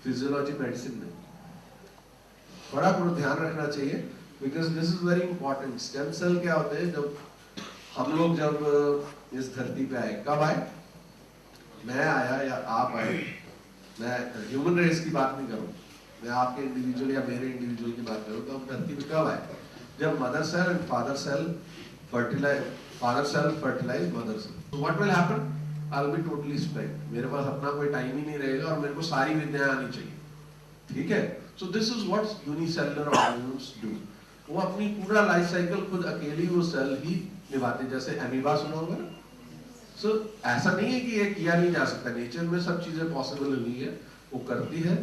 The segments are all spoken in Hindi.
फिजियोलॉजी मेडिसिन में। थोड़ा ध्यान रखना चाहिए because this is very important. Stem cell क्या होते हैं, जब हम लोग जब इस धरती पे आए, कब आए, मैं आया या आप आए, मैं ह्यूमन रेस की बात नहीं करूं, मैं आपके इंडिविजुअल या मेरे इंडिविजुअल की बात करूं, तो हम धरती पे कब आए, जब mother cell and father cell fertilize mother cell. तो what will happen, I will be totally spread, मेरे पास अपना कोई टाइम ही नहीं रहेगा और मेरे को सारी विद्याएं आनी चाहिए, ठीक है। सो this is what unicellular organisms do, वो अपनी पूरा लाइफ साइकिल खुद अकेली वो सेल ही निभाते, जैसे एमीबा सुना होगा ना। सो ऐसा नहीं है कि ये किया नहीं जा सकता, नेचर में सब चीजें पॉसिबल नहीं है, वो करती है।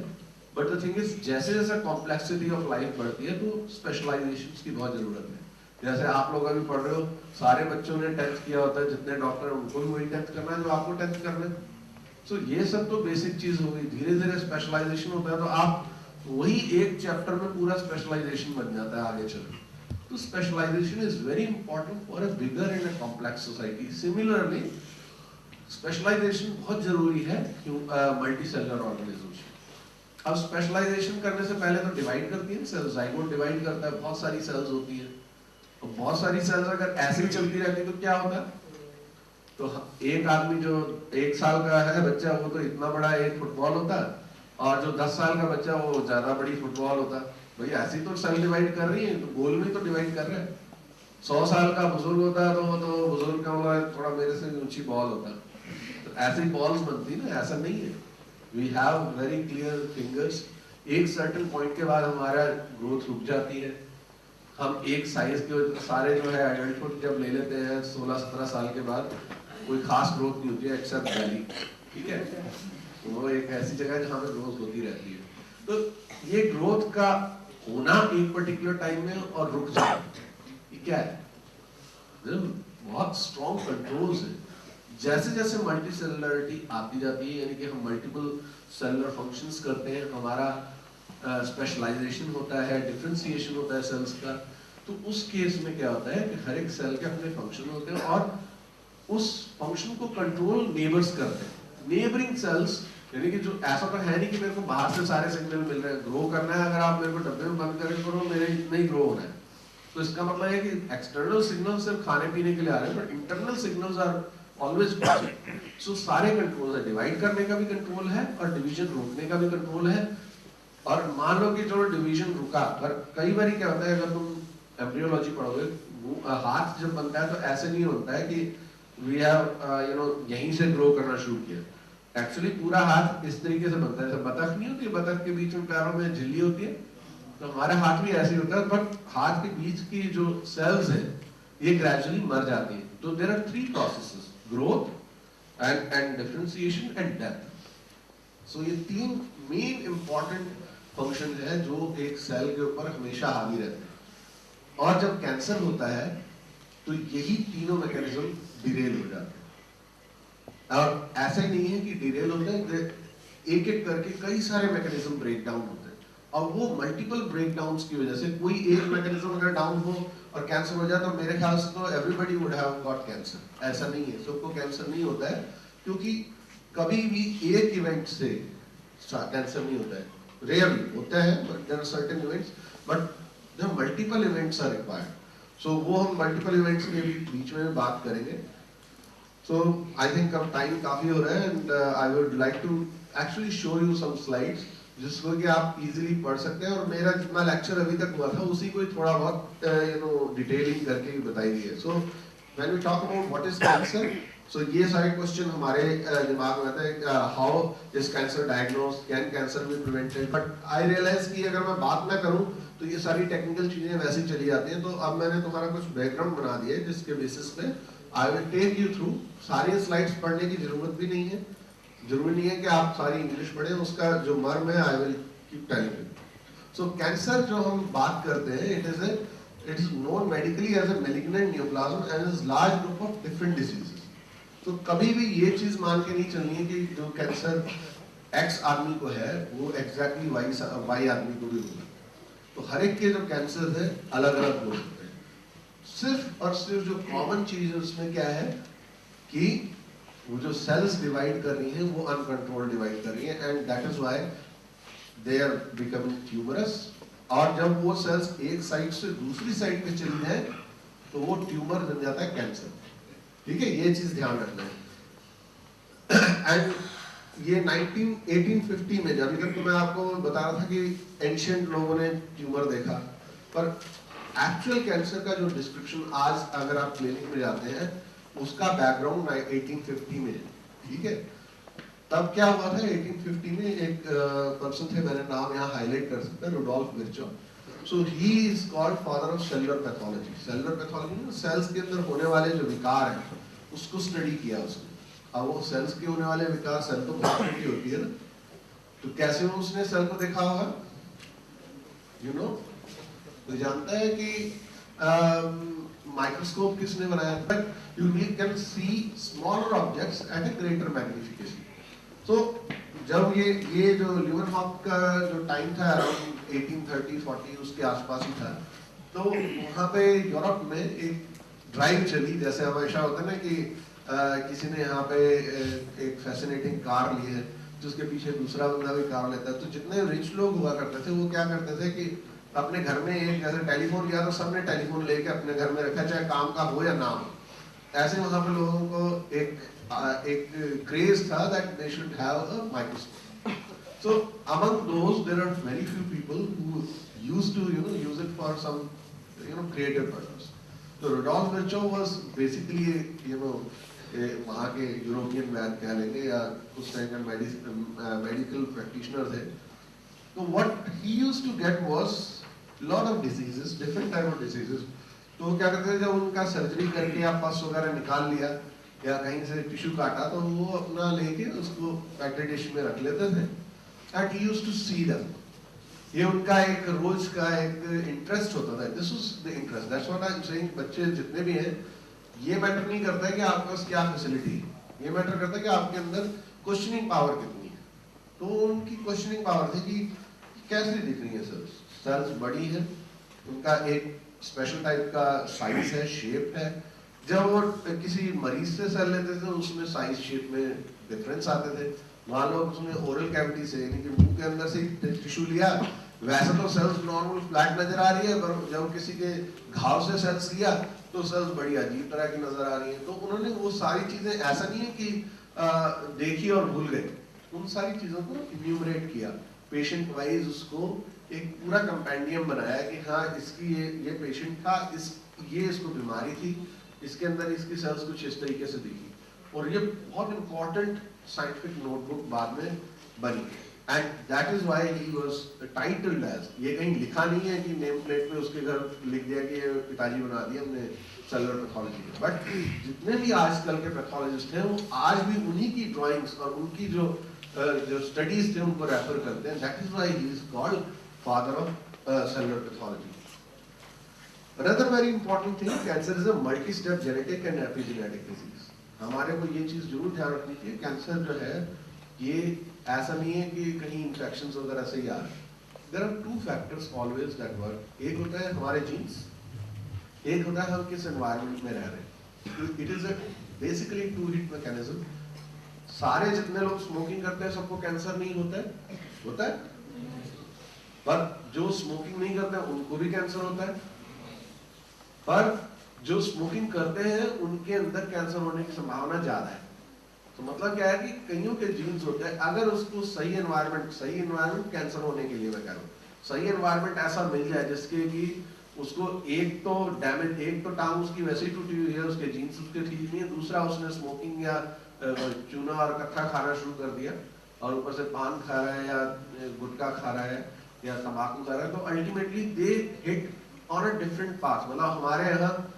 बट द थिंग इज जैसे जैसे कॉम्प्लेक्सिटी ऑफ लाइफ बढ़ती है तो स्पेशलाइजेशन की बहुत जरूरत है। जैसे आप लोग अभी पढ़ रहे हो, सारे बच्चों ने 10th किया होता है, जितने डॉक्टर हैं उनको भी वही 10th करना है जो आपको 10th करना है। सो ये सब तो बेसिक चीज हो गई, धीरे धीरे स्पेशलाइजेशन होता है तो आप वही एक चैप्टर में पूरा स्पेशलाइजेशन बन जाता है आगे चल। तो specialisation is very important for a bigger and a complex society. Similarly specialisation बहुत जरूरी है मल्टी सेलुलर ऑर्गेनिजम्स। अब स्पेशलाइजेशन करने से पहले तो डिवाइड करती है सेल्स, जाइगोट डिवाइड करता है, बहुत सारी सेल्स होती है। तो बहुत सारी सेल्स अगर ऐसे ही चलती रहती तो क्या होता है, तो एक आदमी जो 1 साल का है बच्चा, वो तो इतना बड़ा एक फुटबॉल होता है, और जो 10 साल का बच्चा वो ज्यादा बड़ी फुटबॉल होता है। भाई ऐसी तो सेल डिवाइड कर रही है, तो गोल में तो डिवाइड कर रहे हैं। 100 साल का बुजुर्ग होता है तो बुजुर्ग का थोड़ा मेरे से ऊंची बॉल होता है, तो ऐसे ही बॉल्स बनती है ना, ऐसा नहीं है। We have very clear fingers. एक सर्टेन पॉइंट के बाद हमारा ग्रोथ रुक जाती है, हम एक साइज के सारे जो है एडल्टहुड जब ले लेते हैं 16-17 साल के बाद, कोई खास ग्रोथ नहीं होती है एक्सेप्ट बैली, ठीक है। वो एक ऐसी जगह है जहाँ पे ग्रोथ होती रहती है। तो ये ग्रोथ का होना एक पर्टिकुलर टाइम में और रुक जाए, ये क्या है, बहुत स्ट्रॉन्ग कंट्रोल्स है। जैसे जैसे मल्टी सेलुलरिटी आती जाती है, यानी कि हम मल्टीपल सेलुलर फंक्शंस करते हैं, हमारा स्पेशलाइजेशन होता है, डिफरेंशिएशन होता है सेल्स का, तो उस केस में क्या होता है कि हर एक सेल के अपने फंक्शन होते हैं और उस फंक्शन को कंट्रोल नेबर्स करते हैं। नेबरिंग सेल्स, यानी कि जो ऐसा तो है नहीं कि मेरे को बाहर से सारे सिग्नल मिल रहे हैं, ग्रो करना है, अगर आप मेरे को डब्बे में बंद करके करो मेरे इतना ही ग्रो होना है, तो इसका मतलब है कि एक्सटर्नल सिग्नल सिर्फ खाने पीने के लिए आ रहे हैं, but internal signals are always watching. So सारे कंट्रोल है, डिवाइड करने का भी कंट्रोल है और डिवीजन रोकने का भी कंट्रोल है। और मान लो कि जो डिवीजन रुका, पर कई बार क्या होता है, अगर तुम एम्ब्रियोलॉजी पढ़ोगे, हाथ जब बनता है तो ऐसे नहीं होता है कि वी हैव यहीं से ग्रो करना शुरू किया। एक्चुअली पूरा हाथ इस तरीके से बनता है, जैसे बतख नहीं होती, बतख के बीच में पैरों में झिल्ली होती है, तो हमारा हाथ भी ऐसे ही होता है, बट हाथ के बीच की जो सेल्स है ये ग्रेजुअली मर जाती है। तो there are 3 processes, growth and differentiation and death. So ये 3 मेन इंपॉर्टेंट फंक्शन है जो एक सेल के ऊपर हमेशा हावी रहते हैं। और जब कैंसर होता है तो यही तीनों मैकेनिज्म डिरेल हो जाते हैं। और ऐसा ही नहीं है कि डिरेल होते हैं, एक एक करके कई सारे मैकेनिज्म ब्रेक डाउन होते हैं, और वो मल्टीपल ब्रेक डाउन्स की वजह से कोई एक मैकेनिज्म अगर डाउन हो और कैंसर हो जाए तो मेरे ख्याल से तो everybody would have got cancer. ऐसा नहीं है, सबको कैंसर नहीं होता है, क्योंकि कभी भी एक इवेंट से कैंसर नहीं होता है। रेयरली होता है, but there are certain events, but the multiple events are required. So वो हम multiple events के बीच में बात करेंगे। So I think अब टाइम काफी हो रहा है, and I would like to actually show you some slides जिसको कि आप easily पढ़ सकते हैं, और मेरा जितना लेक्चर अभी तक हुआ था उसी को ही थोड़ा बहुत डिटेलिंग करके बताई गई है। So when we talk about what is cancer, so ये सारे क्वेश्चन हमारे दिमाग में आते हैं, how is cancer diagnosed, can cancer be prevented. But I realise कि अगर मैं बात ना करूं तो ये सारी टेक्निकल चीजें वैसे ही चली जाती हैं। तो अब मैंने तुम्हारा कुछ बैकग्राउंड बना दिया है जिसके बेसिस पे I will take you through. सारी स्लाइड्स पढ़ने की जरूरत भी नहीं है, जरूरी नहीं है कि आप सारी इंग्लिश पढ़ें, उसका जो मर्म है I will keep telling you. So cancer जो हम बात करते हैं, it is known medically as a malignant neoplasm and is large group of different diseases. तो कभी भी ये चीज मान के नहीं चलनी है कि जो कैंसर एक्स आदमी को है वो एग्जैक्टली वाई आदमी को भी होगा। तो हर एक के जो कैंसर है अलग अलग हो सकते हैं। सिर्फ और सिर्फ जो कॉमन चीज है उसमें क्या है कि वो जो सेल्स डिवाइड कर रही हैं वो अनकंट्रोल डिवाइड कर रही है, and that is why they are becoming tumorous, और जब वो सेल्स एक साइड से दूसरी साइड पे चली जाए तो वो ट्यूमर बन जाता है कैंसर। ठीक है, ये चीज ध्यान रखना है। एंड ये 1850 में, जब तक तो मैं आपको बता रहा था कि एंशिएंट लोगों ने ट्यूमर देखा, पर एक्चुअल कैंसर का जो डिस्क्रिप्शन आज अगर आप क्लिनिक में जाते हैं उसका बैकग्राउंड 1850 में है। ठीक है, तब क्या हुआ था 1850 में, एक पर्सन थे, मैंने नाम यहाँ हाईलाइट कर सकता है, Rudolf Virchow. So he is called father of cellular pathology. Cellular pathology में सेल्स के अंदर होने वाले जो विकार हैं उसको स्टडी किया उसने। अब वो सेल्स के होने वाले विकार, सेल तो बहुत छोटी होती है ना, तो कैसे उसने सेल को देखा होगा, यू नो, तो जानता है कि माइक्रोस्कोप किसने बनाया था? You can see smaller objects at a greater magnification. तो जब ये जो ल्यूवेनहॉक का जो टाइम था अराउंड 1830-40 उसके आसपास ही था, तो वहाँ पे यूरोप में एक ड्राइव चली, जैसे हमेशा होता है ना कि किसी ने यहाँ पे एक फैसिनेटिंग कार ली है तो उसके पीछे दूसरा बंदा भी कार लेता है। तो जितने रिच लोग हुआ करते थे वो क्या करते थे कि अपने घर में एक जैसे टेलीफोन लिया तो सबने टेलीफोन लेके अपने घर में रखा, चाहे काम का हो या ना हो। ऐसे वहाँ पे लोगों को एक क्रेज था that they should have a microscope. So among those there are very few people who used to use it for some creative purpose. So Rudolf Virchow was basically वहाँ के यूरोपियन मैन कह लेंगे या उस टाइम का मेडिकल प्रैक्टिशनर थे। तो what he used to get was lot of diseases, different type of diseases. तो वो क्या करते थे, जब उनका सर्जरी करके या पस वगैरह निकाल लिया या कहीं से टिश्यू काटा तो वो अपना लेके उसको पैकेट डिश में रख लेते थे and he used to see them. ये उनका एक रोज का एक इंटरेस्ट होता था। This was the interest. That's what I'm saying. बच्चे जितने भी हैं, ये मैटर नहीं करता है कि आपके पास क्या फैसिलिटी है, ये मैटर करता है कि आपके अंदर क्वेश्चनिंग पावर कितनी है। तो उनकी क्वेश्चनिंग पावर थी कि कैसे दिख रही है सेल्स, सेल्स बड़ी है, उनका एक स्पेशल टाइप का साइज है, शेप है। जब वो किसी मरीज से सेल लेते थे उसमें साइज शेप में डिफरेंस आते थे। मान लो उसमें ओरल कैविटी से यानी कि मुंह के अंदर से टिश्यू लिया, वैसे तो सेल्स नॉर्मल फ्लैट नजर आ रही है, पर जब किसी के घाव से सेल्स लिया तो सेल्स बड़ी अजीब तरह की नजर आ रही है। तो उन्होंने वो सारी चीजें, ऐसा नहीं है कि देखी और भूल गए, उन सारी चीजों को इन्यूमरेट किया, पेशेंट वाइज उसको एक पूरा कंपेंडियम बनाया कि हाँ इसकी ये पेशेंट था, ये इसको बीमारी थी, इसके अंदर इसकी सेल्स कुछ इस तरीके से दिखी। और ये बहुत इंपॉर्टेंट साइंटिफिक नोटबुक बाद में बनी and that is why he was titled as, ये कहीं लिखा नहीं है कि नेम प्लेट पे उसके घर लिख दिया कि ये पिताजी बना दिया हमने सेलुलर पैथोलॉजी में। बट जितने भी आजकल के पैथोलॉजिस्ट हैं वो आज भी उन्हीं की ड्राइंग्स और उनकी जो स्टडीज थे उनको रेफर करते हैं। That is why he is called father of cellular pathology. Another very important thing, cancer is a multi-step genetic and epigenetic disease. हमारे को ये चीज जरूर ध्यान रखनी चाहिए, कैंसर जो है ये ऐसा नहीं है कि कहीं इन्फेक्शंस वगैरह से ही आ रहा है। There are two factors always that work. एक होता है हमारे जीन्स, एक होता है हम किस एनवायरनमेंट में रह रहे हैं। It is a basically two-hit mechanism. सारे जितने लोग स्मोकिंग करते हैं सबको कैंसर नहीं होता है, पर जो स्मोकिंग नहीं करते हैं उनको भी कैंसर होता है। पर जो स्मोकिंग करते हैं उनके अंदर कैंसर होने की संभावना ज्यादा है। तो मतलब क्या है कि कईयों के जीन्स होते हैं, अगर उसको सही एनवायरनमेंट कैंसर होने के लिए मैं कह रहा हूँ, सही एनवायरनमेंट ऐसा मिल जाए जिसके कि उसको एक तो टांग उसकी वैसे ही टूटी हुई है, उसके जीन्स उसके ठीक नहीं है, दूसरा उसने स्मोकिंग या चूना और कट्टा खाना शुरू कर दिया और ऊपर से पान खा रहा है या गुटखा खा रहा है या तंबाकू खा रहा है, तो ultimately they hit on a different path. मतलब हमारे यहाँ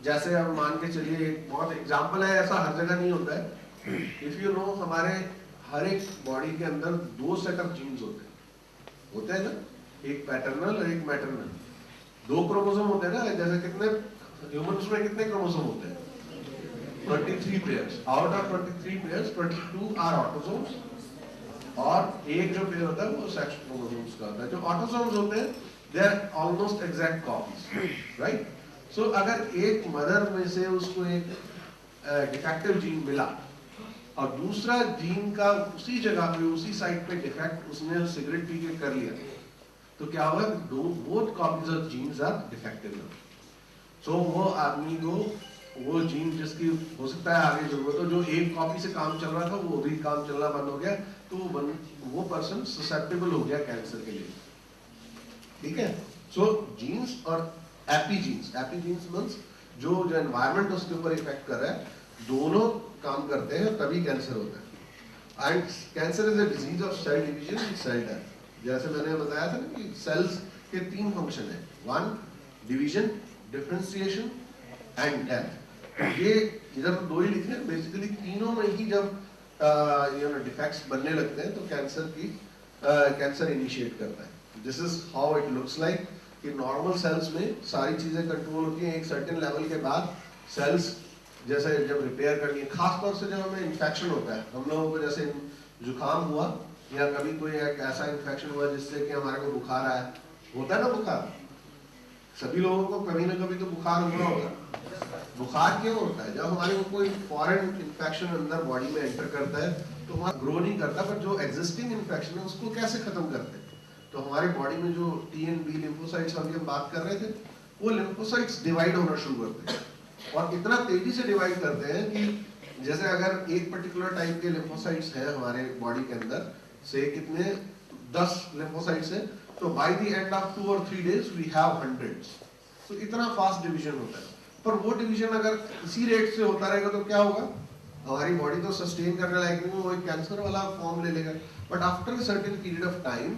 जैसे अब मान के चलिए, एक बहुत एग्जांपल है, ऐसा हर जगह नहीं होता है। इफ यू नो, हमारे हर एक बॉडी के अंदर 2 सेट ऑफ जीन्स होते हैं ना, एक पैटर्नल और एक मैटरनल। 2 क्रोमोसोम होते हैं ना, जैसे कितने ह्यूमंस में कितने क्रोमोसोम होते हैं? 23 pairs. Out of 23 pairs 22 are autosomes और एक जो पेयर होता है वो सेक्स क्रोमोसोम्स का होता है। जो ऑटोसोम्स होते हैं they are almost exact copies, right? So अगर एक मदर में से उसको एक डिफेक्टिव जीन मिला और दूसरा जीन का उसी जगह पे उसी साइट पे डिफेक्ट उसने सिगरेट पी के कर लिया, तो क्या होगा, both copies of genes are defective. So वो आदमी को वो जीन जिसकी हो सकता है आगे जरूरत हो, जो एक कॉपी से काम चल रहा था वो भी काम चलना बंद हो गया, तो वो पर्सन ससेप्टेबल हो गया कैंसर के लिए। ठीक है, सो जीन्स और एपीजीन्स मींस जो एनवायरनमेंट उसके ऊपर इफेक्ट कर रहा है, दोनों काम करते हैं तभी कैंसर होता है। And cancer is a disease of cell division and cell death. जैसे मैंने बताया था ना कि सेल्स के 3 फंक्शन है, 1 डिवीजन, डिफरेंशिएशन एंड डेथ। ये इधर 2 ही लिखे हैं, बेसिकली तीनों में ही जब डिफेक्ट्स बनने लगते हैं तो कैंसर इनिशिएट करता है। This is how it looks like कि नॉर्मल सेल्स में सारी चीजें कंट्रोल होती हैं, एक सर्टेन लेवल के बाद सेल्स जैसे जब रिपेयर करनी है, खासतौर से जब हमें इन्फेक्शन होता है, हम लोगों को जैसे जुकाम हुआ या कभी कोई एक ऐसा इन्फेक्शन हुआ जिससे कि हमारे को बुखार आया, होता है ना बुखार, सभी लोगों को कभी ना कभी तो बुखार हुआ होगा। बुखार क्यों होता है? जब हमारे को कोई फॉरेन इन्फेक्शन अंदर बॉडी में एंटर करता है तो हमारा ग्रो नहीं करता, पर जो एग्जिस्टिंग इन्फेक्शन है उसको कैसे खत्म करते हैं? तो हमारे बॉडी में जो टी एंड बी लिम्फोसाइट्स अभी हम बात कर रहे थे, वो लिम्फोसाइट्स डिवाइड होना शुरू करते हैं और इतना तेजी से डिवाइड करते हैं कि जैसे अगर एक पर्टिकुलर टाइप के लिम्फोसाइट्स हैं हमारे बॉडी के अंदर से कितने 10 लिम्फोसाइट्स हैं, तो बाय द एंड ऑफ 2 और 3 डेज वी हैव हंड्रेड्स। तो इतना फास्ट डिवीजन होता है, पर वो डिवीजन अगर इसी रेट से होता रहेगा तो क्या होगा, हमारी बॉडी तो सस्टेन करने लायक नहीं, वो एक कैंसर वाला फॉर्म ले लेगा। But after a certain period of time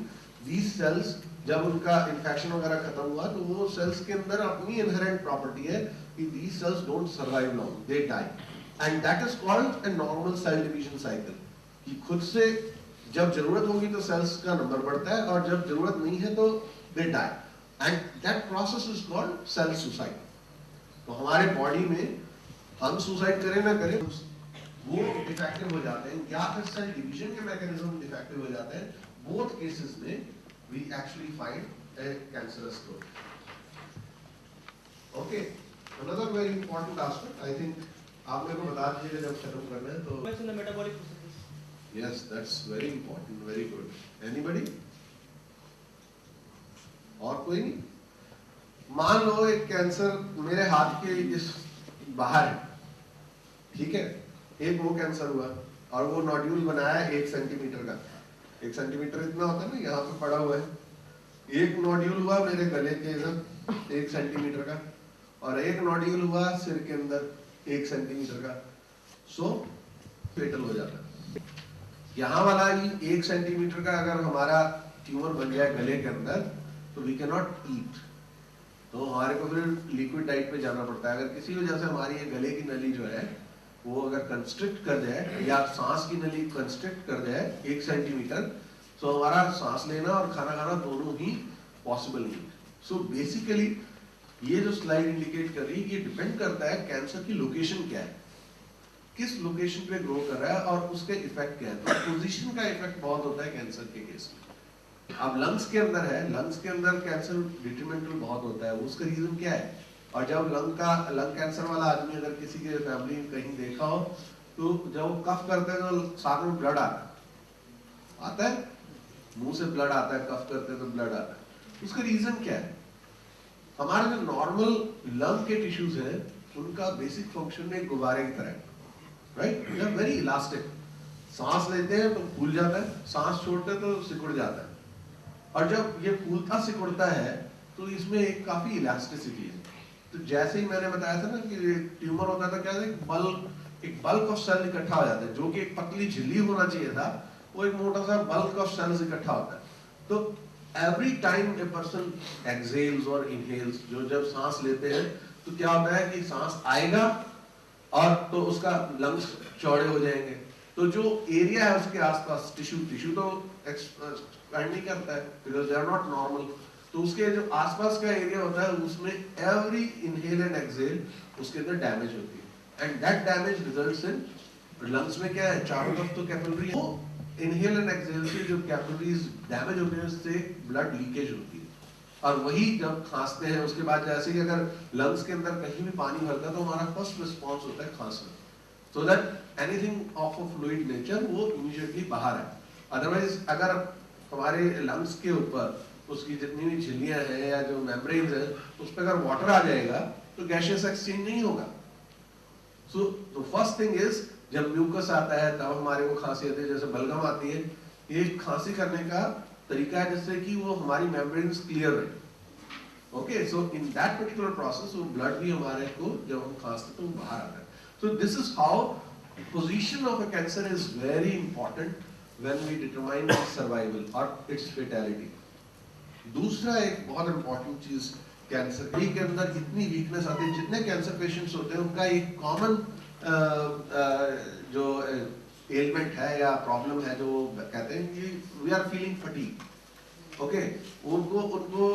these cells, जब उनका इन्फेक्शन वगैरह खत्म हुआ, तो वो सेल्स के अंदर अपनी इनहेरेंट प्रॉपर्टी है कि these cells don't survive long, they die, and that is called a normal cell division cycle। कि खुद से जब जरूरत होगी तो सेल्स का नंबर बढ़ता है और जब जरूरत नहीं है तो they die, and that process is called cell suicide। तो हमारे बॉडी में हम सुसाइड करें ना करें वो डिफेक्टिव हो जाते हैं, या फिर सेल डिवीजन के मैकेनिज्म डिफेक्टिव हो जाते हैं। बोथ केसेस में we actually find a cancerous growth। Okay, another very important aspect, I think आप मेरे को बता दीजिएगा जब खत्म करना है तो। What's in the metabolic processes? Yes, that's very important, very good। Anybody? और कोई नहीं? मान लो एक कैंसर मेरे हाथ के इस बाहर है, ठीक है, एक वो कैंसर हुआ और वो नोड्यूल बनाया 1 सेंटीमीटर का। 1 सेंटीमीटर इतना होता है ना, यहाँ पे पड़ा हुआ है। एक नोड्यूल हुआ मेरे गले के इधर 1 सेंटीमीटर का, और एक नोड्यूल हुआ सिर के अंदर 1 सेंटीमीटर का। सो फेटल हो जाता है। यहाँ वाला ही 1 सेंटीमीटर का अगर हमारा ट्यूमर बन जाए गले के अंदर तो वी कैन नॉट ईट, तो हमारे को फिर लिक्विड डाइट पे जाना पड़ता है। अगर किसी वजह से हमारी ये गले की नली जो है वो अगर कंस्ट्रिक्ट कर जाए या सांस की नली कंस्ट्रिक्ट कर जाए 1 सेंटीमीटर, तो हमारा सांस लेना और खाना खाना दोनों ही पॉसिबल नहीं है। सो बेसिकली ये जो स्लाइड इंडिकेट कर रही है ये डिपेंड करता है कैंसर की लोकेशन क्या है, किस लोकेशन पे ग्रो कर रहा है और उसके इफेक्ट क्या है। तो पोजीशन का इफेक्ट बहुत होता है कैंसर के केस में। अब लंग्स के अंदर है, लंग्स के अंदर कैंसर डिट्रीमेंटल बहुत होता है, उसका रीजन क्या है? और जब लंग कैंसर वाला आदमी अगर किसी के फैमिली में कहीं देखा हो तो जब वो कफ करते हैं तो साथ में ब्लड आता है, मुंह से ब्लड आता है, कफ करते हैं तो ब्लड आता है। उसका रीजन क्या है? हमारे जो नॉर्मल लंग के टिश्यूज हैं उनका बेसिक फंक्शन एक गुब्बारे की तरह है, right? They are very elastic. सांस लेते हैं तो फूल जाता है, सांस छोड़ते हैं तो सिकुड़ जाता है, और जब ये फूलता सिकुड़ता है तो इसमें एक काफी इलास्टिसिटी है। तो जैसे ही मैंने बताया था ना कि ट्यूमर होता था, क्या एक बल्क ऑफ सेल इकट्ठा हो जाता है, जो कि एक पतली झिल्ली होना चाहिए था, वो एक मोटा सा बल्क ऑफ सेल्स इकट्ठा होता है। तो एवरी टाइम ए पर्सन एक्सहेल्स और इनहेल्स, जो जब सांस लेते हैं तो क्या होता है कि सांस आएगा और तो उसका लंग्स चौड़े हो जाएंगे, तो जो एरिया है उसके आसपास टिश्यू तो एक्सपैंड नहीं करता है because they are not normal, तो उसके जो आसपास का एरिया होता है उसमें एवरी इनहेल एंड एक्सहेल उसके अंदर डैमेज होती है, and that damage results in lungs में क्या है, चारों तरफ तो कैपिलरी है, इनहेल एंड एक्सहेल से जो कैपिलरीज डैमेज होते हैं उससे ब्लड लीकेज होती है, और वही जब खांसते हैं उसके बाद जैसे ही अगर लंग्स के अंदर कहीं भी पानी भरता है तो हमारा फर्स्ट रिस्पॉन्स होता है खांसना। so that anything of a fluid nature वो immediately बाहर है. Otherwise अगर हमारे lungs के ऊपर उसकी जितनी भी झिल्लियां हैं या जो membranes है उस पर अगर water आ जाएगा तो gaseous exchange नहीं होगा. So the first thing is जब mucus आता है तब हमारे को खांसी आती है, जैसे बलगम आती है, ये खांसी करने का तरीका है जिससे कि वो हमारी membranes clear रहे. Okay, so in that particular process वो blood भी हमारे को जब हम खांसते तो बाहर आता है. So this is how position of a cancer is very important when we determine its survival or its fatality. दूसरा एक बहुत important चीज कैंसर के अंदर इतनी वीकनेस आती है, जितने कैंसर पेशेंट्स होते हैं उनका एक कॉमन जो एलिमेंट है या प्रॉब्लम है जो कहते हैं कि we are feeling fatigue. Okay, उनको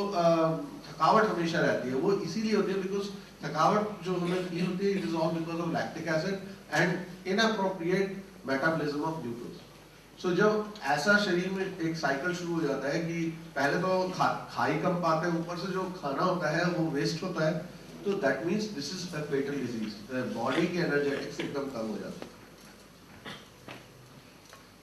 थकावट हमेशा रहती है. वो इसीलिए होती है बिकॉज थकावट जो हमें फील होती है it is all because of lactic acid and inappropriate metabolism of glucose. So जब ऐसा शरीर में एक साइकिल शुरू हो जाता है कि पहले तो खा ही कम पाते हैं, ऊपर से जो खाना होता है वो वेस्ट होता है, तो that means this is a fatal disease. Body के एनर्जेटिक्स एकदम कम हो जाते हैं.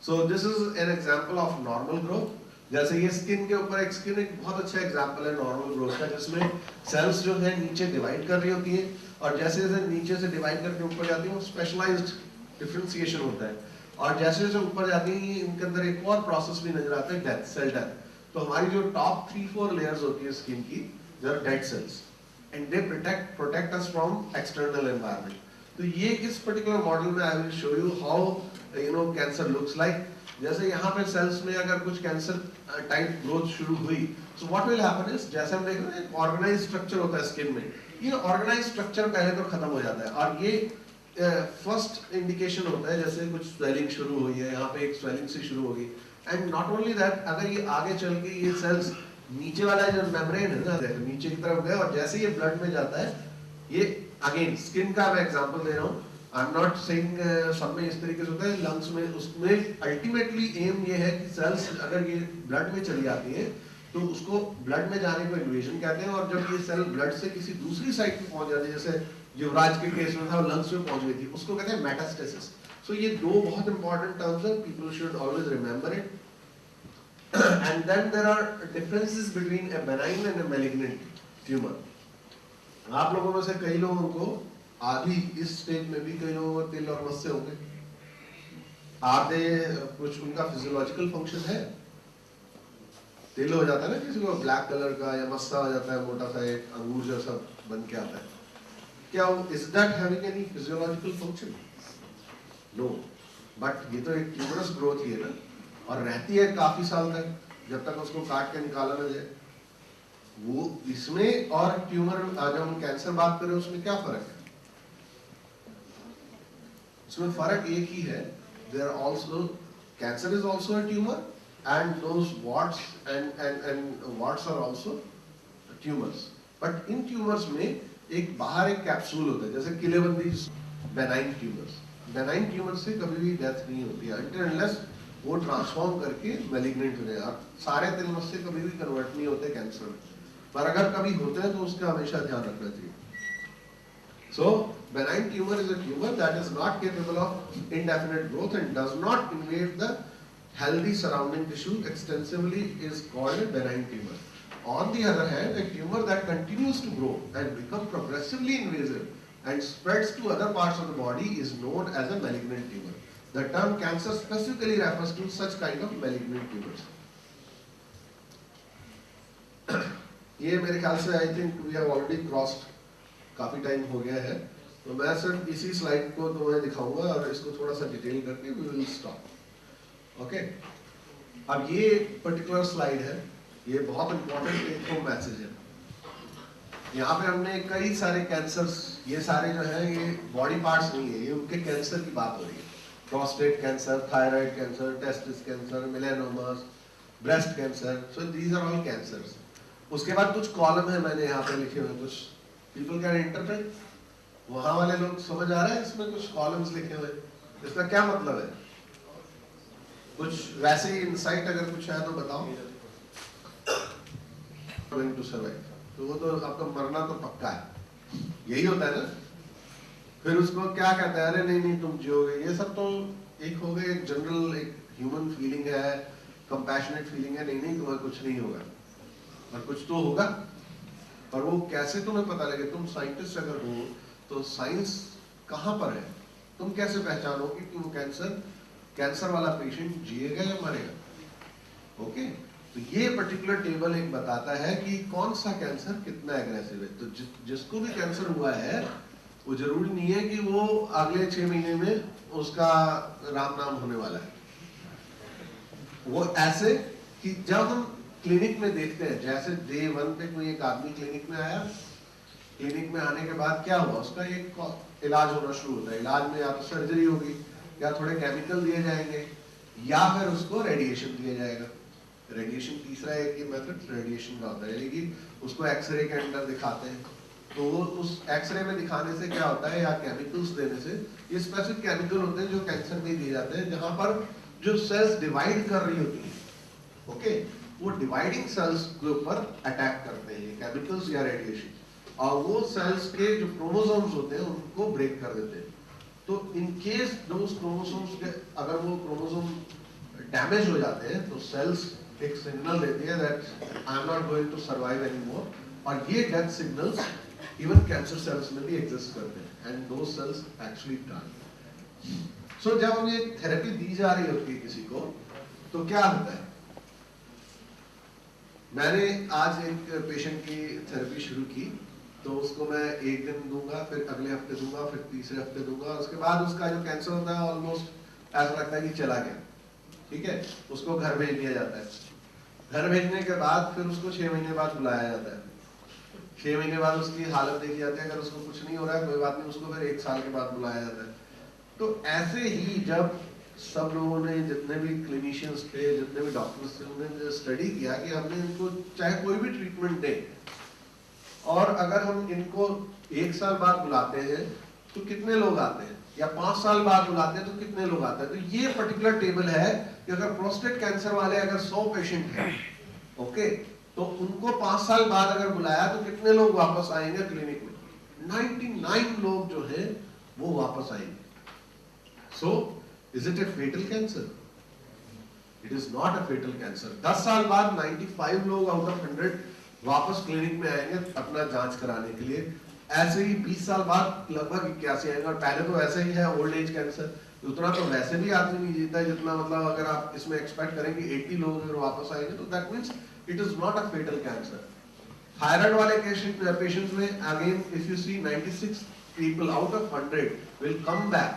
So this is an example of normal growth. जैसे ये स्किन के ऊपर स्किन एक बहुत अच्छा एग्जांपल है नॉर्मल ग्रोथ का, जिसमें सेल्स जो है नीचे डिवाइड कर रही होती है और जैसे जैसे नीचे से डिवाइड करके ऊपर जाती है वो स्पेशलाइज्ड डिफरेंशिएशन होता है. और जैसे जैसे ऊपर जाती है इनके अंदर एक और प्रोसेस भी नजर आता है, डेथ, सेल डेथ. तो हमारी जो टॉप 3-4 लेयर्स होती है स्किन की, they are dead cells and they protect us from external environment. तो ये इस पर्टिकुलर मॉडल में I will show you how cancer looks like. जैसे यहाँ पे सेल्स में अगर कुछ कैंसर टाइप ग्रोथ शुरू हुई, so what will happen is, जैसे हम देख रहे हैं ऑर्गेनाइज्ड स्ट्रक्चर होता है स्किन में, ये ऑर्गेनाइज्ड स्ट्रक्चर पहले तो खत्म हो जाता है और ये फर्स्ट इंडिकेशन होता है जैसे कुछ स्वेलिंग शुरू हुई है, यहाँ पे एक स्वेलिंग से शुरू होगी. एंड नॉट ओनली दैट, अगर ये आगे चल के ये सेल्स नीचे वाला जो मेम्ब्रेन है ना नीचे की तरफ गए और जैसे ये ब्लड में जाता है, ये अगेन स्किन का मैं एग्जांपल दे रहा हूँ, आई एम नॉट सेइंग सब में इस तरीके से होता है, लंग्स में उसमें अल्टीमेटली एम ये है कि सेल्स अगर ये ब्लड में चली जाती है तो उसको ब्लड में जाने को इन्वेजन कहते हैं. और जब ये सेल ब्लड से किसी दूसरी साइड पे पहुंच जाती है, जैसे युवराज के केस में था वो लंग्स में पहुंच गई थी, उसको कहते हैं मेटास्टेसिस. सो ये दो बहुत इंपॉर्टेंट टर्म्स हैं, people should always remember it. And then there are differences between a benign and a malignant tumour. आप लोगों में से कई लोगों को आधी इस स्टेज में भी कई लोगों को तिल और मस्से होंगे. आधे कुछ उनका फिजियोलॉजिकल फंक्शन है, तिल हो जाता है ना किसी को ब्लैक कलर का, या मस्सा हो जाता है मोटा सा एक अंगूर जैसा बन के आता है. क्या is that having any physiological function? No. But ये तो एक ट्यूमरस ग्रोथ ही है ना, और रहती है काफी साल तक जब तक उसको काट के निकाला ना जाए. वो इसमें और ट्यूमर जब हम कैंसर बात करें उसमें क्या फर्क है? इसमें फर्क एक ही है, there also cancer is also a tumour and those warts and warts are also tumors. But in tumors में एक बाहर एक कैप्सूल होता है, जैसे किलेबंदी benign tumors. benign tumors से कभी भी डेथ नहीं होती है until unless वो ट्रांसफॉर्म करके malignant हो जाए. सारे तिल मस्से कभी भी कन्वर्ट नहीं होते कैंसर में, पर अगर कभी होते हैं तो उसका हमेशा ध्यान रखना चाहिए. So benign tumor is a tumor that is not capable of indefinite growth and does not invade the healthy surrounding tissue extensively is called a benign tumor. On the other hand, a tumor that continues to grow and become progressively invasive and spreads to other parts of the body is known as a malignant tumor. The term cancer specifically refers to such kind of malignant tumors. ये मेरे ख्याल से I think we have already crossed, काफी टाइम हो गया है, तो मैं सिर्फ इसी स्लाइड को तुम्हें दिखाऊंगा और इसको थोड़ा सा डिटेल करके we will stop. ओके, अब ये पर्टिकुलर स्लाइड है, ये बहुत इंपॉर्टेंट टेक होम मैसेज है. यहाँ पे हमने कई सारे कैंसर्स, ये सारे जो है ये बॉडी पार्ट्स नहीं है, ये उनके कैंसर की बात हो रही है. Prostate cancer, thyroid cancer, testis cancer, melanomas, breast cancer, so these are all cancers. उसके बाद कुछ कॉलम है मैंने यहाँ पे लिखे हुए, कुछ पीपल कैन इंटरप्रेट. वहाँ वाले लोग समझ आ रहा है इसमें कुछ कॉलम्स लिखे हुए, इसका क्या मतलब है? कुछ वैसे ही इंसाइट अगर कुछ है तो बताओ. Going to survive, तो वो तो आपका मरना तो पक्का है, यही होता है ना. फिर उसको क्या कहता है, अरे नहीं नहीं तुम जियोगे। ये सब तो एक हो गए, एक जनरल एक ह्यूमन फीलिंग है, कंपैशनेट फीलिंग है, नहीं नहीं तुम्हें कुछ नहीं होगा, और कुछ तो होगा। और वो कैसे तुम्हें पता लगे? तुम साइंटिस्ट अगर हो तो साइंस कहाँ पर है? तुम कैसे पहचानोगे कि वो कैंसर वाला पेशेंट जिएगा या मरेगा? ओके, तो ये पर्टिकुलर टेबल एक बताता है कि कौन सा कैंसर कितना एग्रेसिव है। तो जिसको भी कैंसर हुआ है वो जरूरी नहीं है कि वो अगले 6 महीने में उसका राम नाम होने वाला है। वो ऐसे कि जब हम क्लिनिक में देखते हैं, जैसे डे 1 पे कोई एक आदमी क्लिनिक में आया, क्लिनिक में आने के बाद क्या हुआ, उसका एक इलाज होना शुरू होता है। इलाज में या तो सर्जरी होगी, या थोड़े केमिकल दिए जाएंगे, या फिर उसको रेडिएशन दिया जाएगा। रेडिएशन तीसरा एक ये मेथड रेडिएशन का होता है, यानी कि उसको एक्सरे के अंदर दिखाते हैं। तो वो उस एक्सरे में दिखाने से क्या होता है, या केमिकल्स देने से, ये स्पेसिफिक केमिकल होते हैं जो कैंसर में दिए जाते हैं, जहां पर जो सेल्स डिवाइड कर रही होती है, ओके, वो डिवाइडिंग सेल्स के ऊपर अटैक करते हैं केमिकल्स या रेडिएशन, और वो सेल्स के जो क्रोमोसोम्स होते हैं उनको ब्रेक कर देते हैं। तो इन केस दोस क्रोमोसोम्स के अगर वो क्रोमोसोम डैमेज हो जाते हैं तो सेल्स एक सिग्नल देती है that I am not going to survive anymore, और ये death signals even cancer cells में भी एग्जिस्ट करते हैं, and those cells actually die. So जब हम ये थेरेपी दी जा रही होती है किसी को, तो क्या होता है? मैंने आज एक पेशेंट की थेरेपी शुरू की, तो उसको मैं एक दिन दूंगा, फिर अगले हफ्ते दूंगा, फिर तीसरे हफ्ते दूंगा। उसके बाद उसका जो कैंसर होता है ऑलमोस्ट ऐसा लगता है कि चला गया, ठीक है। उसको घर भेज दिया जाता है। घर भेजने के बाद फिर उसको 6 महीने बाद बुलाया जाता है। 6 महीने बाद उसकी हालत देखी जाती है, अगर उसको कुछ नहीं हो रहा है कोई बात नहीं, उसको फिर 1 साल के बाद बुलाया जाता है। तो ऐसे ही जब सब लोगों ने, जितने भी क्लिनिशियंस थे, जितने भी डॉक्टर्स थे, उन्होंने स्टडी किया कि हमने इनको चाहे कोई भी ट्रीटमेंट दें, और अगर हम इनको 1 साल बाद बुलाते हैं तो कितने लोग आते हैं, या 5 साल बाद बुलाते हैं तो कितने लोग आते हैं। तो ये पर्टिकुलर टेबल है कि अगर प्रोस्टेट कैंसर वाले अगर 100 पेशेंट हैं, ओके, तो उनको 5 साल बाद अगर बुलाया तो कितने लोग वापस आएंगे क्लिनिक में? 99 लोग जो है वो वापस आएंगे। So is it a fatal cancer? It is not a fatal cancer. 10 साल बाद 95 लोग आउट ऑफ 100 वापस क्लिनिक में आएंगे अपना जांच कराने के लिए। ऐसे ही 20 साल बाद लगभग 81 आएंगे, और पहले तो ऐसे ही है ओल्ड एज कैंसर, उतना तो वैसे भी आदमी नहीं जीता है जितना, मतलब अगर आप इसमें एक्सपेक्ट करें कि 80 लोग अगर वापस आएंगे तो that means it is not a fatal cancer. Thyroid वाले पेशेंट्स में again if you see 96 people out of 100 will come back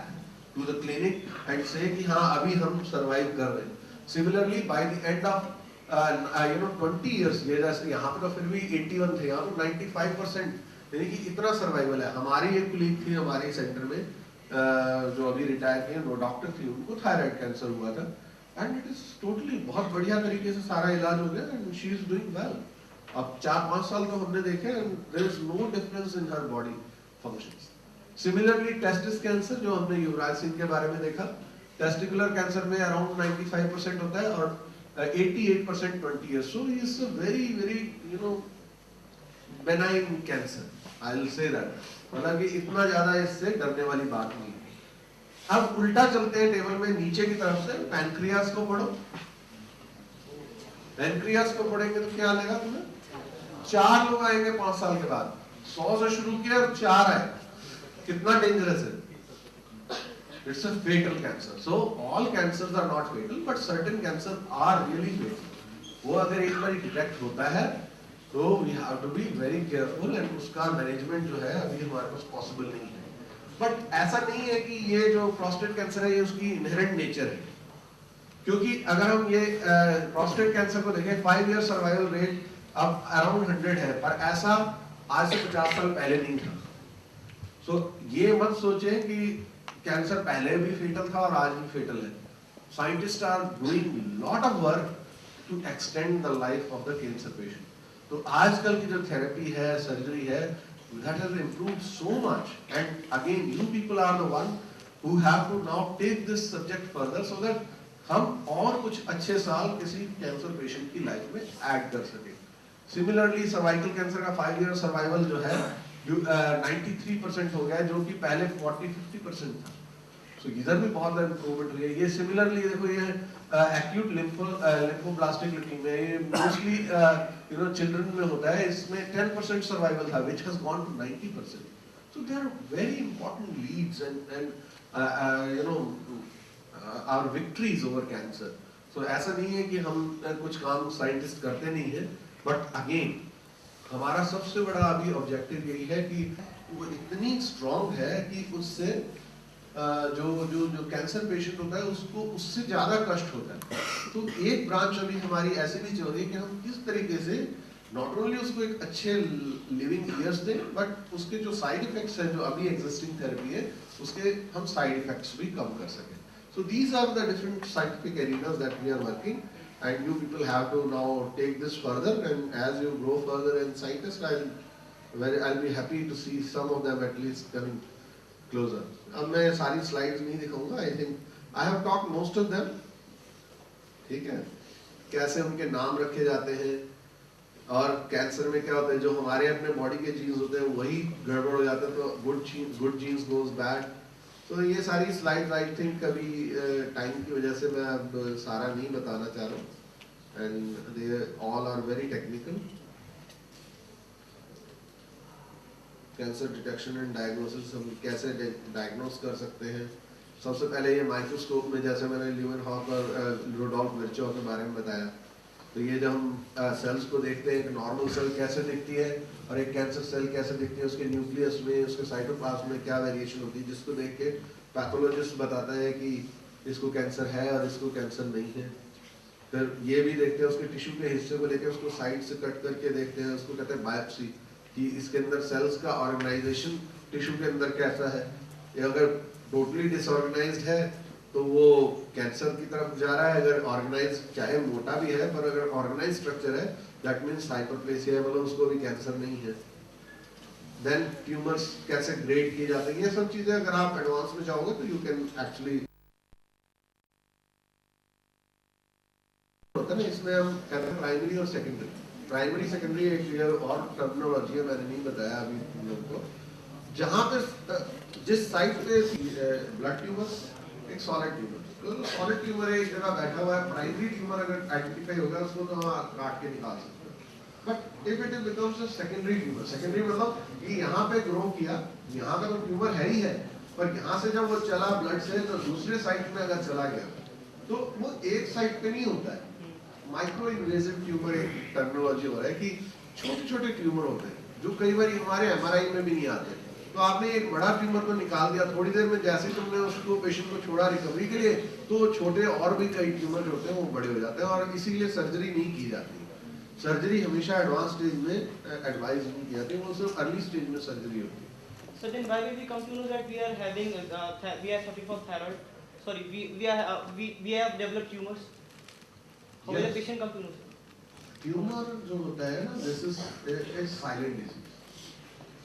to the clinic and say कि हाँ अभी हम सर्वाइव कर रहे हैं। Similarly by the end of 20 years, ये जैसे यहाँ पे तो फिर भी 81 थे, यहाँ तो 95%, यानी कि इतना सर्वाइवल है। हमारी एक कुलीग थी हमारे सेंटर में जो अभी रिटायर किए, वो डॉक्टर थी, उनको थायराइड कैंसर हुआ था, एंड इट इज टोटली बहुत बढ़िया तरीके से सारा इलाज हो गया, and she is doing well. अब 4-5 साल तो हमने देखे, and there is no difference in her body functions. Similarly testis cancer जो हमने युवराज सिंह के बारे में देखा, टेस्टिकुलर कैंसर में अराउंड 95% होता है, और 88% 20 years. So he is a very very benign cancer. I will say that. हालांकि इतना ज्यादा इससे डरने वाली बात नहीं है। अब उल्टा चलते हैं टेबल में नीचे की तरफ से, पैनक्रियास को पढ़ो। पैनक्रियास को पढ़ेंगे तो क्या लेगा तुम्हें? 4 लोग आएंगे 5 साल के बाद। 100 से शुरू किया और 4 आए, कितना डेंजरस है? It's a fatal cancer. So all cancers are not fatal, but certain cancers are really fatal. वो अगर एक बार डिटेक्ट होता है तो we have to be very careful, and उसका मैनेजमेंट जो है अभी हमारे पास पॉसिबल नहीं है। बट ऐसा नहीं है कि ये जो प्रोस्टेट कैंसर है ये उसकी इनहेरेंट नेचर है, क्योंकि अगर हम ये प्रोस्टेट कैंसर को देखें 5 year सर्वाइवल रेट अब अराउंड 100 है, पर ऐसा आज से 50 साल पहले नहीं था। सो ये मत सोचें कि कैंसर पहले भी फेटल था और आज भी फेटल है। Scientist are doing lot of work to extend the life of the cancer patient. तो आजकल की जो थेरेपी है, सर्जरी है, that has improved so much, and again you people are the one who have to now take this subject further so that हम और कुछ अच्छे साल किसी कैंसर पेशेंट की लाइफ में ऐड कर सके। सिमिलरली सर्वाइकल कैंसर का 5 year सर्वाइवल जो है 93% हो गया है, जो कि पहले 40-50% था। So इधर भी बहुत इम्प्रूवमेंट हुई है। ये सिमिलरली देखो, ये एक्यूट लिम्फोब्लास्टिक ल्यूकेमिया, ये मोस्टली चिल्ड्रन में होता है। इसमें 10% सर्वाइवल था, which has gone to 90%. So they are very important leads and our victories over cancer. So ऐसा नहीं है कि हम कुछ काम साइंटिस्ट करते नहीं है, बट अगेन हमारा सबसे बड़ा अभी ऑब्जेक्टिव यही है कि वो इतनी स्ट्रॉन्ग है कि उससे जो कैंसर पेशेंट होता है उसको उससे ज्यादा कष्ट होता है। तो एक ब्रांच अभी हमारी ऐसे भी चल रही है कि हम किस तरीके से नॉट ओनली उसको एक अच्छे लिविंग ईयर्स दें, बट उसके जो साइड इफेक्ट्स हैं, जो अभी एग्जिस्टिंग थेरेपी है, उसके हम साइड इफेक्ट्स भी कम कर सकें। So these are the different scientific arenas that we are working, and you people have to now take this further, and as you grow further in scientists, I'll be happy to see some of them at least coming closer. अब मैं सारी slides नहीं दिखाऊंगा, I think I have talked most of them, ठीक है, कैसे उनके नाम रखे जाते हैं, और कैंसर में क्या होता है, जो हमारे अपने बॉडी के जीन्स होते हैं वही गड़बड़ हो जाता है, तो गुड जीन्स गोज बैड। तो ये सारी स्लाइड्स आई थिंक कभी टाइम की वजह से मैं अब सारा नहीं बताना चाह रहा हूँ, and they all are very technical. Cancer detection and diagnosis, हम कैसे डायग्नोस कर सकते हैं। सबसे पहले ये माइक्रोस्कोप में, जैसे मैंने ल्यूमेनहॉक और रुडोल्फ विर्चॉ के बारे में बताया, तो ये जब हम सेल्स को देखते हैं, एक नॉर्मल सेल कैसे दिखती है और एक कैंसर सेल कैसे दिखती है, उसके न्यूक्लियस में, उसके साइटोप्लाज्म में क्या वेरिएशन होती है, जिसको देख के पैथोलॉजिस्ट बताता है कि इसको कैंसर है और इसको कैंसर नहीं है। फिर ये भी देखते हैं, उसके टिश्यू के हिस्से को लेकर उसको साइड से कट करके देखते हैं, उसको कहते हैं बायोप्सी, कि इसके अंदर सेल्स का ऑर्गेनाइजेशन टिश्यू के अंदर कैसा है। ये अगर टोटली डिसऑर्गेनाइज्ड है तो वो कैंसर की तरफ जा रहा है, अगर ऑर्गेनाइज, चाहे मोटा भी है पर अगर ऑर्गेनाइज स्ट्रक्चर है, दैट मींस हाइपरप्लेसिया है, मतलब उसको भी कैंसर नहीं है। देन ट्यूमर्स कैसे ग्रेड किए जाते हैं, ये सब चीजें अगर आप एडवांस में जाओगे तो यू कैन एक्चुअली होता है ना। इसमें हम कहते हैं प्राइमरी और सेकेंडरी। प्राइमरी सेकेंडरी एक क्लियर और टर्मिनोलॉजी है, मैंने नहीं बताया अभी तुम लोगों को। जहाँ पे जिस साइट पे ब्लड ट्यूमर, एक सॉलिड ट्यूमर, तो सॉलिड ट्यूमर एक जगह बैठा हुआ है, प्राइमरी ट्यूमर अगर आइडेंटिफाई होगा उसको तो हम काट के निकाल सकते हैं। But if it becomes a secondary tumour, secondary मतलब ये यहाँ पे ग्रो किया, यहाँ पे तो ट्यूमर है ही है, पर यहाँ से जब वो चला ब्लड से तो दूसरे साइट में अगर चला गया तो वो एक साइट पे नहीं होता है। माइक्रो इन्वेजिव ट्यूमर एक टर्मिनोलॉजी हो रहा है कि छोटे छोटे ट्यूमर होते हैं जो कई बार हमारे एमआरआई में भी नहीं आते। तो आपने एक बड़ा ट्यूमर तो निकाल दिया, थोड़ी देर में जैसे तुमने उसको पेशेंट को छोड़ा रिकवरी के लिए, तो छोटे और भी कई ट्यूमर होते हैं वो बड़े हो जाते हैं, और इसीलिए सर्जरी नहीं की जाती। सर्जरी हमेशा एडवांस स्टेज में एडवाइज नहीं की जाती, वो सिर्फ अर्ली स्टेज में सर्जरी होती है। So then why will we come to know that we are having we are suffering from thyroid? Sorry, we have developed tumors. How will the patient come to know? Tumour जो होता है ना, this is a silent disease,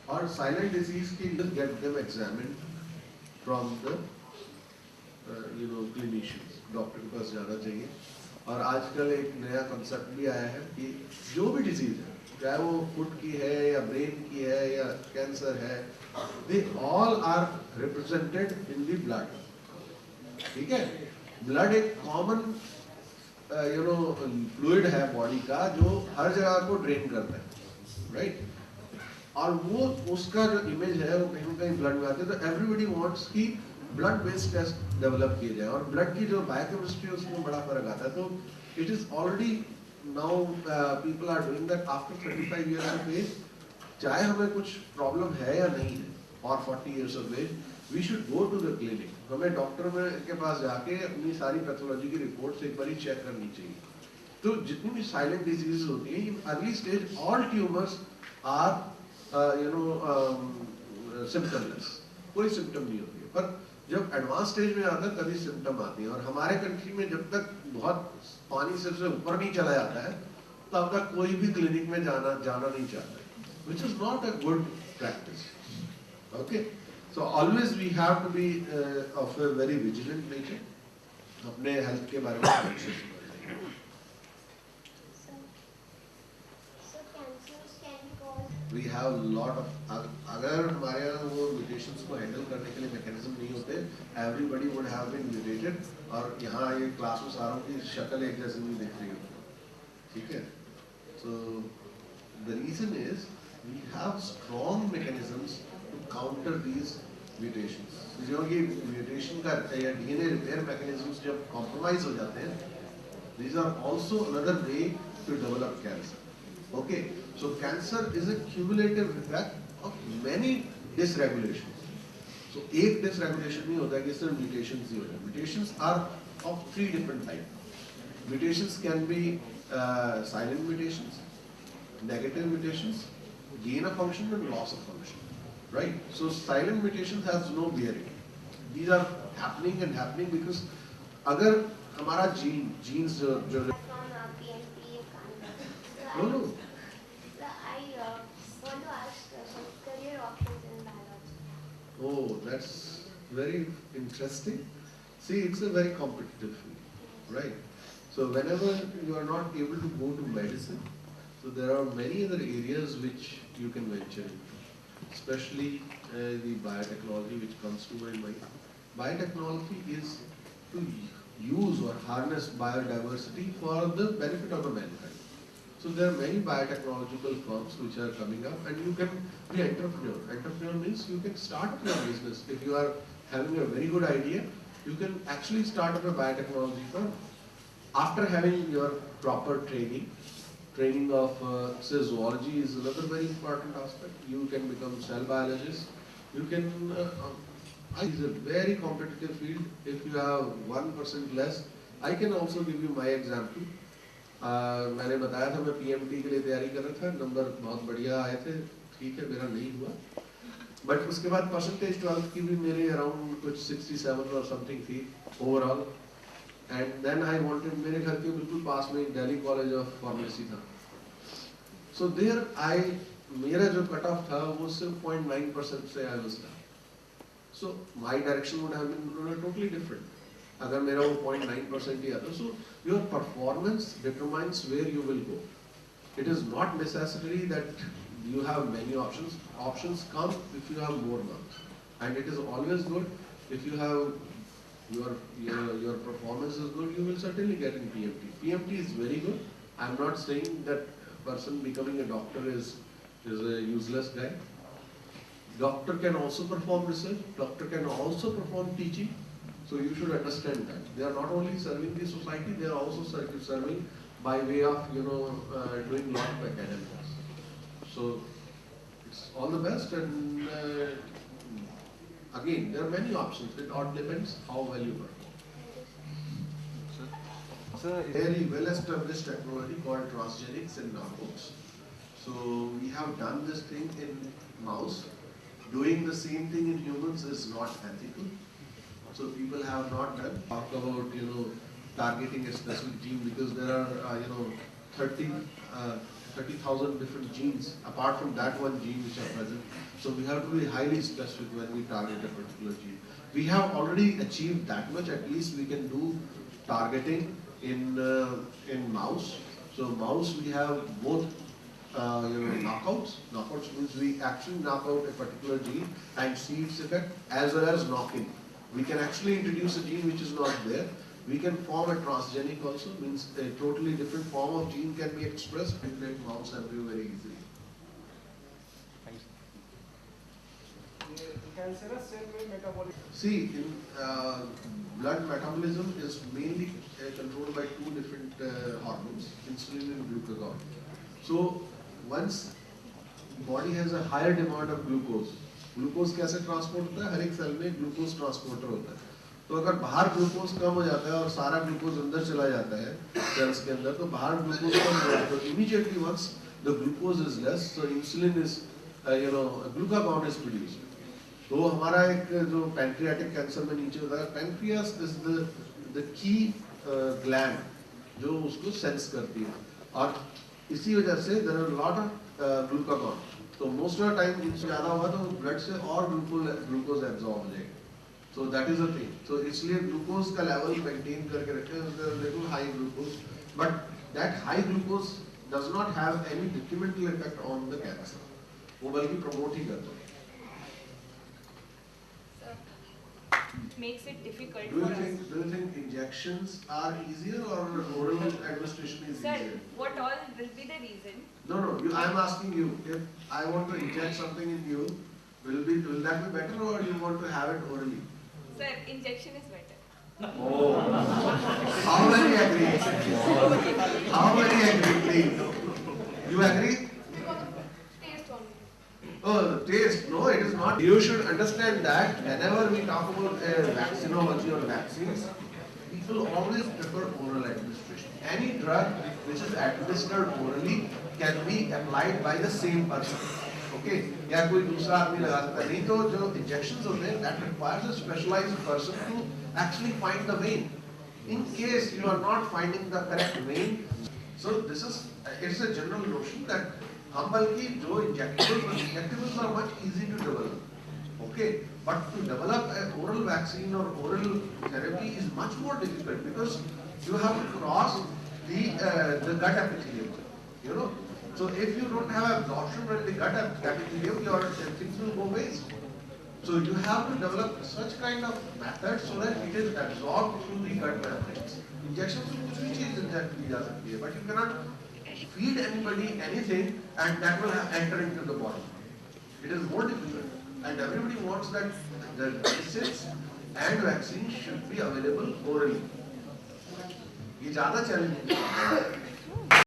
और साइलेंट डिजीज के लिए get them examined from the clinicians, doctor के पास जाना चाहिए। और आजकल एक नया कंसेप्ट भी आया है कि जो भी डिजीज है, चाहे वो फुट की है या ब्रेन की है या कैंसर है, they all are represented in the blood. ठीक है, ब्लड एक कॉमन फ्लूइड है बॉडी का जो हर जगह को ड्रेन करता है, राइट। और वो उसका जो इमेज है वो कहीं ना कहीं ब्लड में आती है। तो एवरीबडी वांट्स कि ब्लड बेस्ड टेस्ट डेवलप किए जाए, और ब्लड की जो बायोकेमिस्ट्री है उसमें बड़ा फर्क आता है। तो it is already now people are doing that after 35 years of age, चाहे हमें कुछ प्रॉब्लम है या नहीं है, और 40 years of age, we should go to the clinic. हमें डॉक्टर के पास जाके अपनी सारी पैथोलॉजी की रिपोर्ट एक बार चेक करनी चाहिए। तो जितनी भी साइलेंट डिजीज होती है, in early stage all tumours are symptomless, कोई सिम्टम नहीं होती है। पर जब एडवांस स्टेज में आता है तभी सिम्टम आती है। और हमारे कंट्री में जब तक बहुत पानी से ऊपर नहीं चला जाता है तब तक कोई भी क्लिनिक में जाना नहीं चाहता है, which is not a good practice. Okay, so always we have to be of a very vigilant nature, अपने हेल्थ के बारे में। So cancers can be caused We have lot of, अगर हमारे यहाँ वो mutations को handle करने के लिए mechanism नहीं होते, everybody would have been mutated, और यहाँ ये class में सारों की शक्ल एक जैसी नहीं दिख रही होती, ठीक है? So the reason is we have strong mechanisms to counter these mutations. जो ये mutation का या DNA repair mechanisms जब compromise हो जाते हैं, these are also another way to develop cancer. Okay, so cancer is a cumulative effect of many dysregulations. So एक dysregulation नहीं होता है कि सिर्फ mutations ही होता है. Mutations are of three different types. Mutations can be silent mutations, negative mutations, gain of function and loss of function. Right? So silent mutations has no bearing. These are happening and happening because अगर हमारा genes जो no. I want to ask some career options in biology. Oh, that's very interesting. See, it's a very competitive field, right? So whenever you are not able to go to medicine, so there are many other areas which you can venture into, especially the biotechnology which comes to my mind. Biotechnology is to use or harness biodiversity for the benefit of the mankind. So there are many biotechnological firms which are coming up, and you can be an entrepreneur. Entrepreneur means you can start your business. If you are having a very good idea, you can actually start up a biotechnology firm. After having your proper training of say zoology is another very important aspect. You can become cell biologist. You can, it's a very competitive field. If you have 1% less, I can also give you my example. मैंने बताया था मैं PMT के लिए तैयारी कर रहा था, नंबर बहुत बढ़िया आए थे, ठीक है मेरा नहीं हुआ, बट उसके बाद परसेंटेज 12th की भी मेरे अराउंड कुछ 67 और समथिंग थी overall, and then I wanted, मेरे घर के बिल्कुल पास में दिल्ली कॉलेज ऑफ फार्मेसी था, सो देयर आई, मेरा जो कट ऑफ था वो सिर्फ 0.9% से I was down, so my direction would have been totally different अगर मेरा वो 0.9% ही आता. So your performance determines where you will go. It is not necessary that you have many options. Options come if you have more marks, and it is always good if you have your performance is good. You will certainly get in PMT. PMT is very good. I am not saying that person becoming a doctor is a useless guy. Doctor can also perform research. Doctor can also perform teaching. So you should understand that they are not only serving the society, they are also serving by way of doing lot of academics. So it's all the best, and again there are many options. It all depends how well you perform. Sir, Very well established technology called transgenics in knockoffs. So we have done this thing in mouse. Doing the same thing in humans is not ethical. So people have not talked about targeting a specific gene because there are 30,000 different genes apart from that one gene which are present. So we have to be highly specific when we target a particular gene. We have already achieved that much. At least we can do targeting in mouse. So mouse we have both knockouts. Knockouts means we actually knock out a particular gene and see its effect, as well as knocking. We can actually introduce a gene which is not there. We can form a transgenic also, means a totally different form of gene can be expressed in that mouse embryo very easily. cancerous cell में metabolism. See, in blood metabolism is mainly controlled by two different hormones, insulin and glucagon. So once body has a higher demand of glucose, glucose कैसे ट्रांसपोर्ट होता है, हर एक सेल में ग्लूकोज ट्रांसपोर्टर होता है, तो अगर बाहर ग्लूकोज कम हो जाता है और सारा ग्लूकोज अंदर चला जाता है सेल्स के अंदर, तो बाहर ग्लूकोज कम हो जाता है, तो immediately once the glucose is less, so insulin is glucagon is produced. तो हमारा एक जो पैंक्रियाटिक कैंसर में नीचे होता है, pancreas is the key gland जो उसको सेंस करती है, और इसी वजह से there are lot of glucagon. तो मोस्ट ऑफ द टाइम इनसे ज़्यादा हुआ तो ब्लड से और ग्लूकोज एब्जॉर्ब हो जाएगा. So that is a thing. So इसलिए ग्लूकोज का लेवल मेंटेन करके रखें, little high glucose, but that high glucose does not have any detrimental effect on the cancer. वो बल्कि प्रमोट ही करते हैं. Makes it difficult Do for you us. think injections are easier or oral administration is Sir, easier? what all will be the reason? No, I am asking you, if I want to inject something in you, will that be better or you want to have it orally? Sir, injection is better. Oh, how many agree? How many agree, please? You agree? Because of taste only. Oh, taste. No, it is not. You should understand that whenever we talk about vaccinology or vaccines, people always prefer oral administration. Any drug which is administered orally can be applied by the same person. Okay? या कोई दूसरा आदमी लगा सकता है. नहीं तो जो injections होते हैं, that requires a specialized person to actually find the vein. In case you are not finding the correct vein, so this is it's a general notion that हम बल्कि जो injectables are much easy to develop. Okay, but to develop an oral vaccine or oral therapy is much more difficult because you have to cross the gut epithelium. You know, so if you don't have absorption in the gut epithelium, your things will go waste. So you have to develop such kind of method so that it is absorbed through the gut membranes. Injections में कुछ भी चीज inject की जा सकती है, but you cannot feed anybody anything and that will enter into the body. It is more difficult, and everybody wants that the medicines and vaccines should be available orally. ये ज़्यादा challenging है.